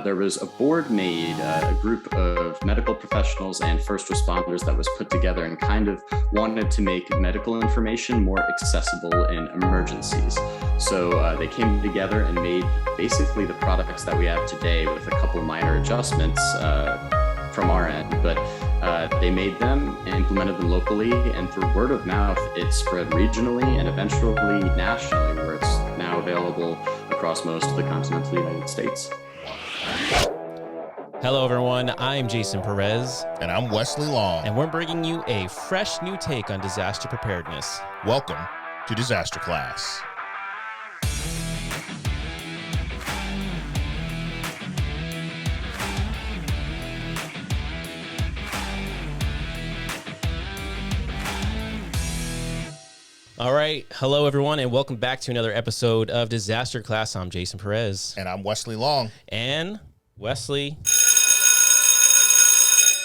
there was a board made, a group of medical professionals and first responders that was put together and kind of wanted to make medical information more accessible in emergencies. So they came together and made basically the products that we have today with a couple minor adjustments from our end. But they made them and implemented them locally, and through word of mouth, it spread regionally and eventually nationally, where it's now available across most of the continental United States. Hello, everyone. I'm Jason Perez. And I'm Wesley Long. And we're bringing you a fresh new take on disaster preparedness. Welcome to Disaster Class. All right. Hello, everyone, and welcome back to another episode of Disaster Class. I'm Jason Perez. And I'm Wesley Long. And Wesley,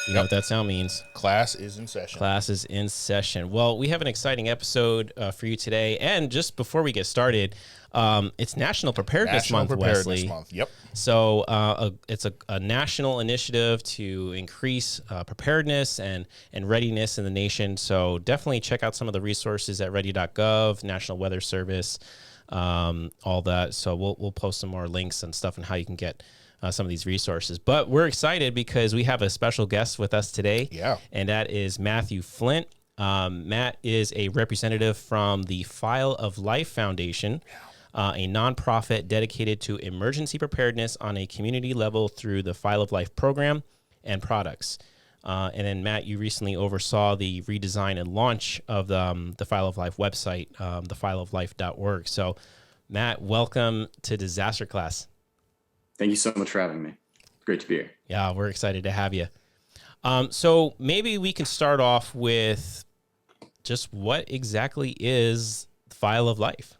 you know what that sound means. Class is in session. Class is in session. Well, we have an exciting episode for you today. And just before we get started, it's National Preparedness Month, Wesley. Yep. So it's a national initiative to increase preparedness and readiness in the nation. So definitely check out some of the resources at ready.gov, National Weather Service, all that. So we'll post some more links and stuff on how you can get some of these resources. But we're excited because we have a special guest with us today. Yeah. And that is Matthew Flint. Matt is a representative from the File of Life Foundation. A nonprofit dedicated to emergency preparedness on a community level through the File of Life program and products. And then, Matt, you recently oversaw the redesign and launch of the File of Life website, thefileoflife.org. So, Matt, welcome to Disaster Class. Thank you so much for having me. Great to be here. Yeah, we're excited to have you. So maybe we can start off with just what exactly is the File of Life?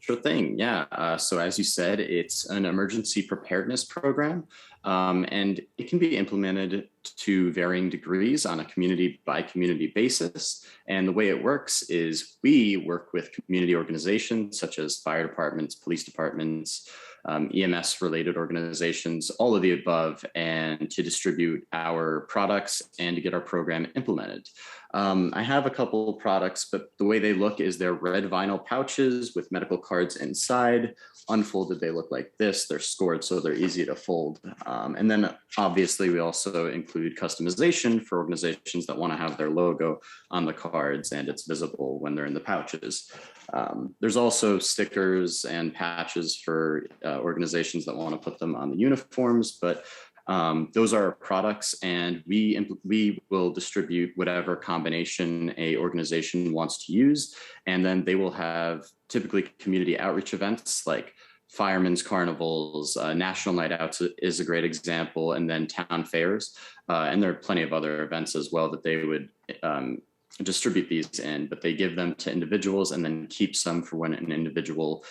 Sure thing. Yeah. So as you said, it's an emergency preparedness program, and it can be implemented to varying degrees on a community by community basis. And the way it works is we work with community organizations such as fire departments, police departments, EMS related organizations, all of the above, and to distribute our products and to get our program implemented. I have a couple products, but the way they look is they're red vinyl pouches with medical cards inside. Unfolded, they look like this. They're scored, so they're easy to fold. And then obviously we also include customization for organizations that want to have their logo on the cards and it's visible when they're in the pouches. There's also stickers and patches for organizations that want to put them on the uniforms, but those are our products, and we will distribute whatever combination a organization wants to use, and then they will have typically community outreach events like firemen's carnivals, national night outs is a great example, and then town fairs, and there are plenty of other events as well that they would distribute these in, but they give them to individuals and then keep some for when an individual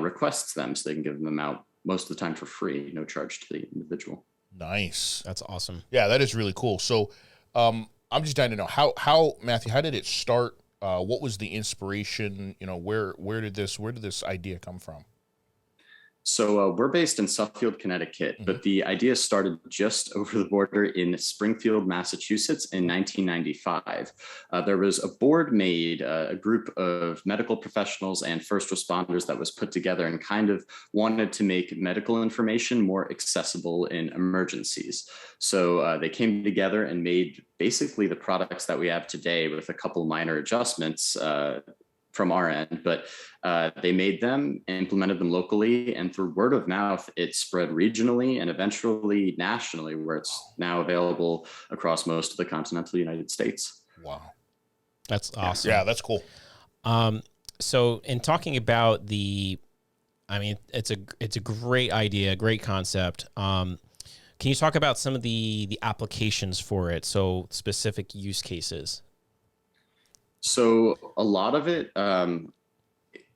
requests them, so they can give them out most of the time for free, no charge to the individual. Nice. That's awesome. Yeah, that is really cool. So I'm just dying to know how Matthew, how did it start? What was the inspiration? You know, where did this idea come from? So we're based in Suffield, Connecticut, but the idea started just over the border in Springfield, Massachusetts in 1995. There was a board made, a group of medical professionals and first responders that was put together and kind of wanted to make medical information more accessible in emergencies. So they came together and made basically the products that we have today with a couple minor adjustments from our end, but they made them, implemented them locally, and through word of mouth, it spread regionally and eventually nationally, where it's now available across most of the continental United States. Wow. That's awesome. Yeah, that's cool. So in talking about it's a great idea, great concept. Can you talk about some of the applications for it? So specific use cases. So a lot of it,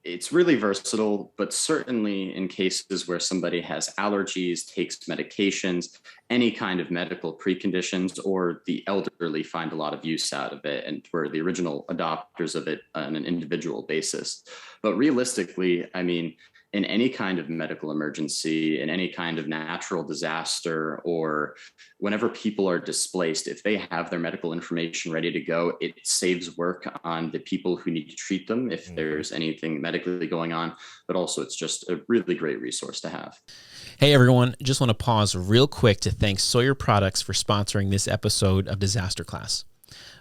it's really versatile, but certainly in cases where somebody has allergies, takes medications, any kind of medical preconditions, or the elderly find a lot of use out of it and were the original adopters of it on an individual basis. But realistically, I mean, in any kind of medical emergency, in any kind of natural disaster, or whenever people are displaced, if they have their medical information ready to go, it saves work on the people who need to treat them if there's anything medically going on, but also it's just a really great resource to have. Hey everyone, just want to pause real quick to thank Sawyer Products for sponsoring this episode of Disaster Class.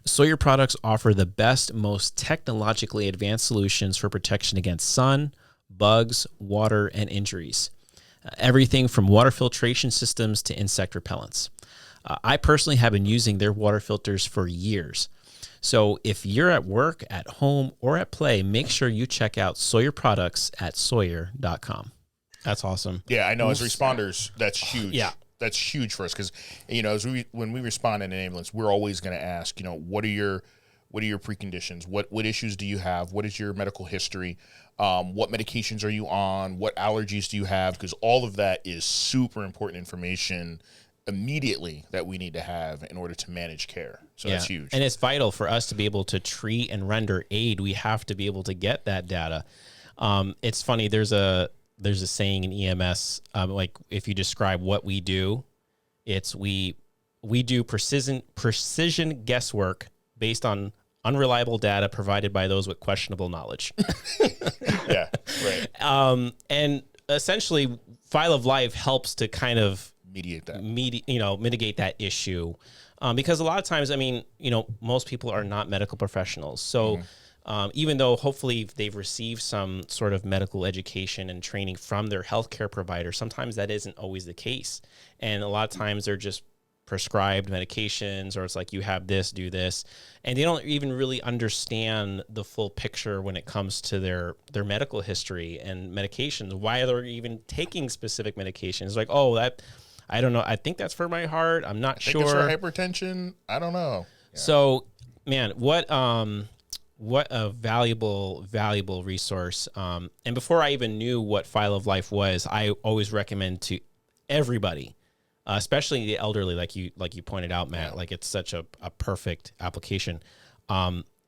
Sawyer Products offer the best, most technologically advanced solutions for protection against sun, bugs, water, and injuries. Everything from water filtration systems to insect repellents. I personally have been using their water filters for years. So if you're at work, at home, or at play, make sure you check out Sawyer Products at sawyer.com. That's awesome. Yeah, I know. As responders, that's huge. Yeah. That's huge for us because, when we respond in an ambulance, we're always going to ask, what are your preconditions? What issues do you have? What is your medical history? What medications are you on? What allergies do you have? Because all of that is super important information immediately that we need to have in order to manage care. So that's huge. And it's vital for us to be able to treat and render aid. We have to be able to get that data. It's funny. There's a saying in EMS, like if you describe what we do, it's we do precision guesswork based on unreliable data provided by those with questionable knowledge. Yeah, right. And essentially, File of Life helps to kind of mediate that, mitigate that issue, because a lot of times, most people are not medical professionals, so. Even though hopefully they've received some sort of medical education and training from their healthcare provider, sometimes that isn't always the case. And a lot of times they're just prescribed medications, or it's like, you have this, do this. And they don't even really understand the full picture when it comes to their medical history and medications, why they're even taking specific medications. Like, I don't know. I think that's for my heart. I'm not sure. It's for hypertension. I don't know. Yeah. So, man, what a valuable resource. And before I even knew what File of Life was, I always recommend to everybody, especially the elderly, like you pointed out, Matt, like it's such a perfect application,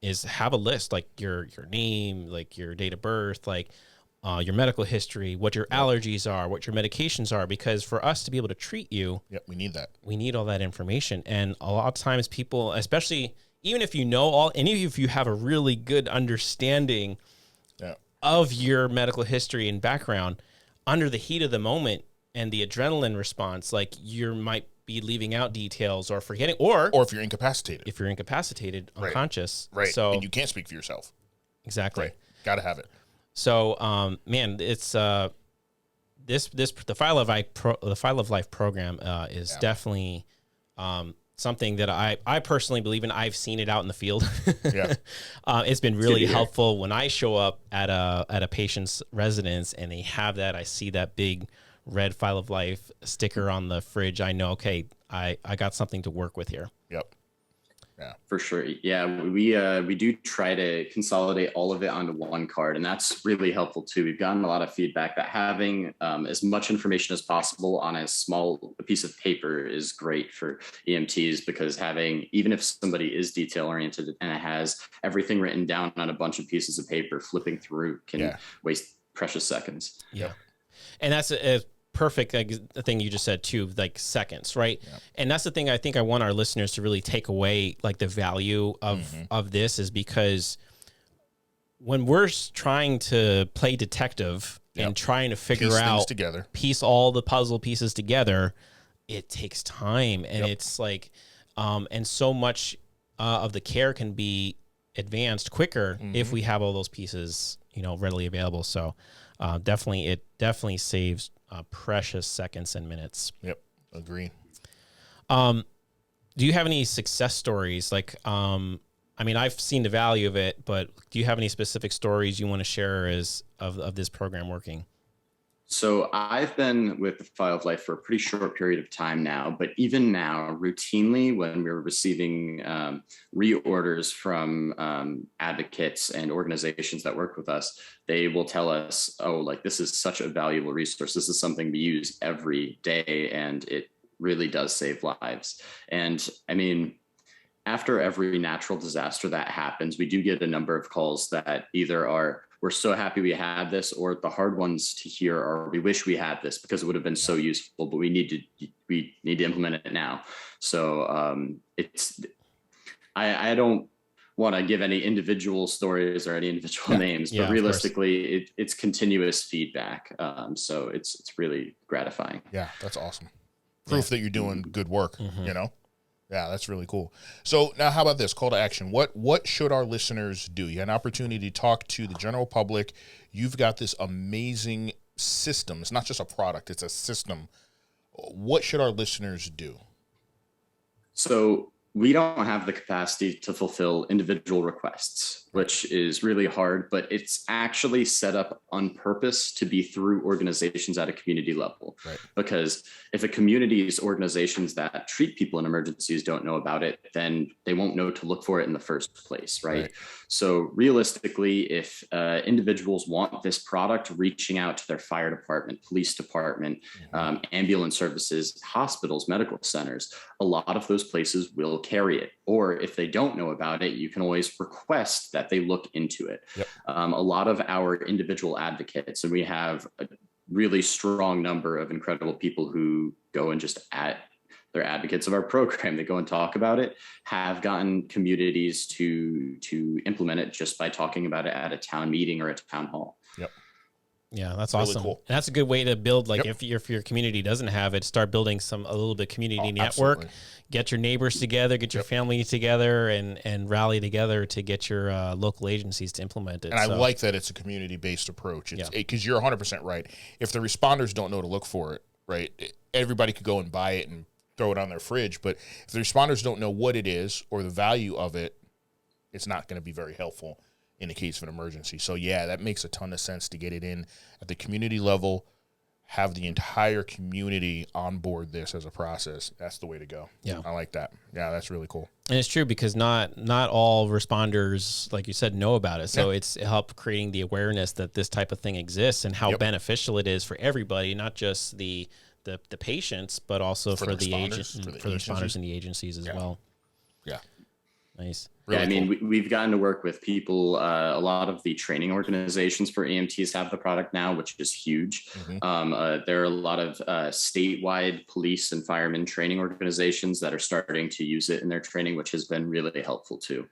is have a list, like your name, like your date of birth, like your medical history, what your allergies are, what your medications are, because for us to be able to treat you, we need that. We need all that information. And a lot of times people, especially even if if you have a really good understanding of your medical history and background, under the heat of the moment and the adrenaline response, like you might be leaving out details or forgetting, or if you're incapacitated. Unconscious. Right. So, and you can't speak for yourself. Exactly. Right. Got to have it. So, man, it's the File of Life program is definitely something that I personally believe in. I've seen it out in the field. It's been really helpful when I show up at a patient's residence and they have that. I see that big red File of Life sticker on the fridge. I know, okay, I got something to work with here. Yep. Yeah, for sure. Yeah, we do try to consolidate all of it onto one card, and that's really helpful too. We've gotten a lot of feedback that having as much information as possible on as small a piece of paper is great for EMTs, because even if somebody is detail oriented and it has everything written down on a bunch of pieces of paper, flipping through can waste precious seconds. Yeah, and that's a perfect thing you just said too, like seconds, right? And that's the thing I think I want our listeners to really take away, like the value of this, is because when we're trying to play detective and trying to figure out, piece all the puzzle pieces together, it takes time, and it's like, and so much of the care can be advanced quicker if we have all those pieces, readily available. So it definitely saves precious seconds and minutes. Yep, agree. Do you have any success stories? Like, I've seen the value of it, but do you have any specific stories you want to share of this program working? So I've been with the File of Life for a pretty short period of time now, but even now, routinely when we're receiving reorders from advocates and organizations that work with us, they will tell us, this is such a valuable resource. This is something we use every day, and it really does save lives. And after every natural disaster that happens, we do get a number of calls that either are we're so happy we had this, or the hard ones to hear are, we wish we had this because it would have been so useful, but we need to implement it now. So I don't want to give any individual stories or any individual names, but realistically it's continuous feedback. So it's really gratifying. Yeah, that's awesome. Proof that you're doing good work, you know? Yeah, that's really cool. So now how about this call to action? What should our listeners do? You had an opportunity to talk to the general public. You've got this amazing system. It's not just a product, it's a system. What should our listeners do? So we don't have the capacity to fulfill individual requests, which is really hard, but it's actually set up on purpose to be through organizations at a community level. Right. Because if a community's organizations that treat people in emergencies don't know about it, then they won't know to look for it in the first place, right? So realistically, if individuals want this product, reaching out to their fire department, police department, ambulance services, hospitals, medical centers, a lot of those places will carry it. Or if they don't know about it, you can always request that they look into it. Yep. A lot of our individual advocates, and we have a really strong number of incredible people who go and just they're advocates of our program. They go and talk about it, have gotten communities to implement it just by talking about it at a town meeting or a town hall. Yep. Yeah, that's awesome. Really cool. And that's a good way to build, like, if your community doesn't have it, start building a little bit community network. Absolutely. Get your neighbors together, get your family together, and rally together to get your local agencies to implement it. And I like that it's a community-based approach. Because you're 100% right. If the responders don't know to look for it, right, everybody could go and buy it and throw it on their fridge. But if the responders don't know what it is or the value of it, it's not going to be very helpful in the case of an emergency. So yeah, that makes a ton of sense to get it in at the community level, have the entire community on board this as a process. That's the way to go. Yeah. I like that. Yeah, that's really cool. And it's true because not all responders, like you said, know about it. So it's helped creating the awareness that this type of thing exists and how beneficial it is for everybody, not just the patients, but also for the agents, for the responders and the agencies as well. Yeah. Nice. Really cool. I mean, we've gotten to work with people. A lot of the training organizations for EMTs have the product now, which is huge. There are a lot of statewide police and firemen training organizations that are starting to use it in their training, which has been really helpful too.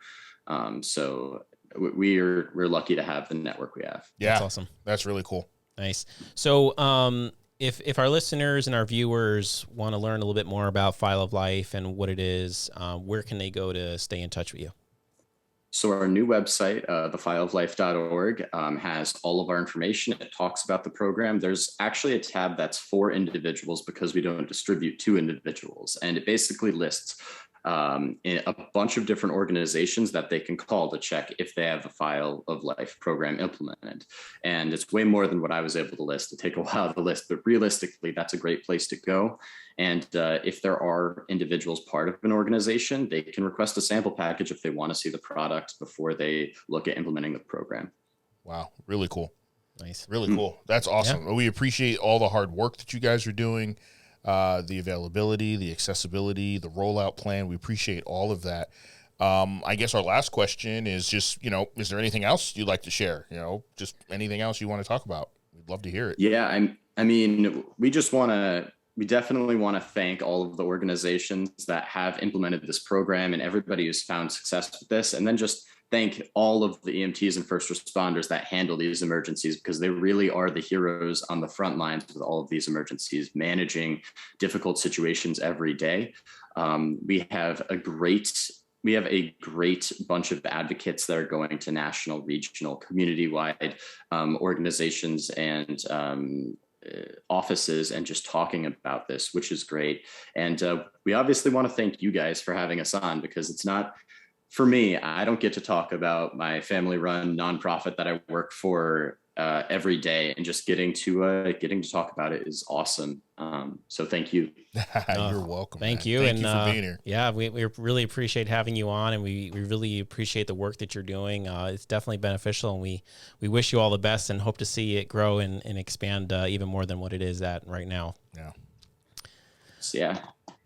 So we're lucky to have the network we have. Yeah, that's awesome. That's really cool. Nice. So if our listeners and our viewers want to learn a little bit more about File of Life and what it is, where can they go to stay in touch with you? So our new website, thefileoflife.org, has all of our information. It talks about the program. There's actually a tab that's for individuals because we don't distribute to individuals. And it basically lists a bunch of different organizations that they can call to check if they have a File of Life program implemented. And it's way more than what I was able to list. It take a while to list, but realistically, that's a great place to go. And if there are individuals part of an organization, they can request a sample package if they want to see the product before they look at implementing the program. Wow, really cool. Nice. Really cool. That's awesome. Yeah. We appreciate all the hard work that you guys are doing. The availability, the accessibility, the rollout plan. We appreciate all of that. I guess our last question is just, is there anything else you'd like to share? Just anything else you want to talk about? We'd love to hear it. Yeah, I mean, we definitely want to thank all of the organizations that have implemented this program and everybody who's found success with this. And then just thank all of the EMTs and first responders that handle these emergencies, because they really are the heroes on the front lines with all of these emergencies, managing difficult situations every day. We have a great bunch of advocates that are going to national, regional, community-wide organizations and offices and just talking about this, which is great. And we obviously want to thank you guys for having us on, because it's not, for me, I don't get to talk about my family-run nonprofit that I work for every day, and just getting to talk about it is awesome. So thank you. You're welcome. Thank man. you. Thank you for being here. Yeah, we really appreciate having you on, and we really appreciate the work that you're doing. It's definitely beneficial, and we wish you all the best and hope to see it grow and expand even more than what it is at right now. Yeah. So, yeah.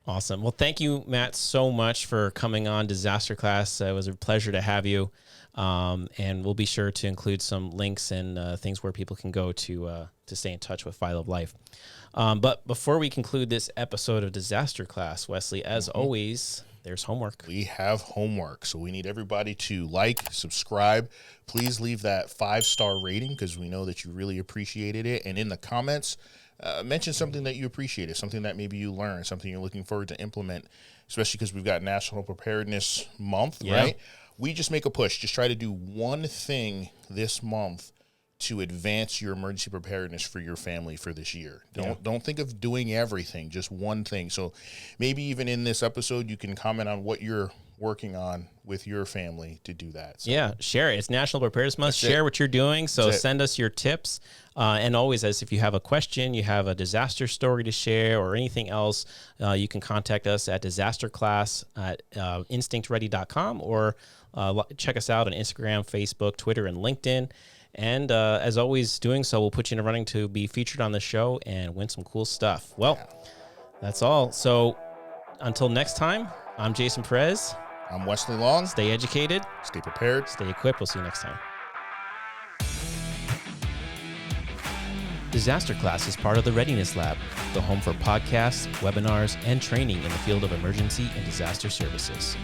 Awesome. Well, thank you, Matt, so much for coming on Disaster Class. It was a pleasure to have you. And we'll be sure to include some links and things where people can go to stay in touch with File of Life. But before we conclude this episode of Disaster Class, Wesley, as always, there's homework. We have homework. So we need everybody to like, subscribe. Please leave that 5-star rating because we know that you really appreciated it. And in the comments, mention something that you appreciated, something that maybe you learned, something you're looking forward to implement, especially because we've got National Preparedness Month, right? We just make a push. Just try to do one thing this month to advance your emergency preparedness for your family for this year. Don't think of doing everything, just one thing. So maybe even in this episode, you can comment on what you're working on with your family to do that. So. Share it. It's National Preparedness Month. Share what you're doing. So send us your tips. And always, as if you have a question, you have a disaster story to share or anything else, you can contact us at disasterclass at instinctready.com or check us out on Instagram, Facebook, Twitter, and LinkedIn. And as always, doing so will put you in a running to be featured on the show and win some cool stuff. Well, that's all. So until next time, I'm Jason Perez. I'm Wesley Long. Stay educated. Stay prepared. Stay equipped. We'll see you next time. Disaster Class is part of the Readiness Lab, the home for podcasts, webinars, and training in the field of emergency and disaster services.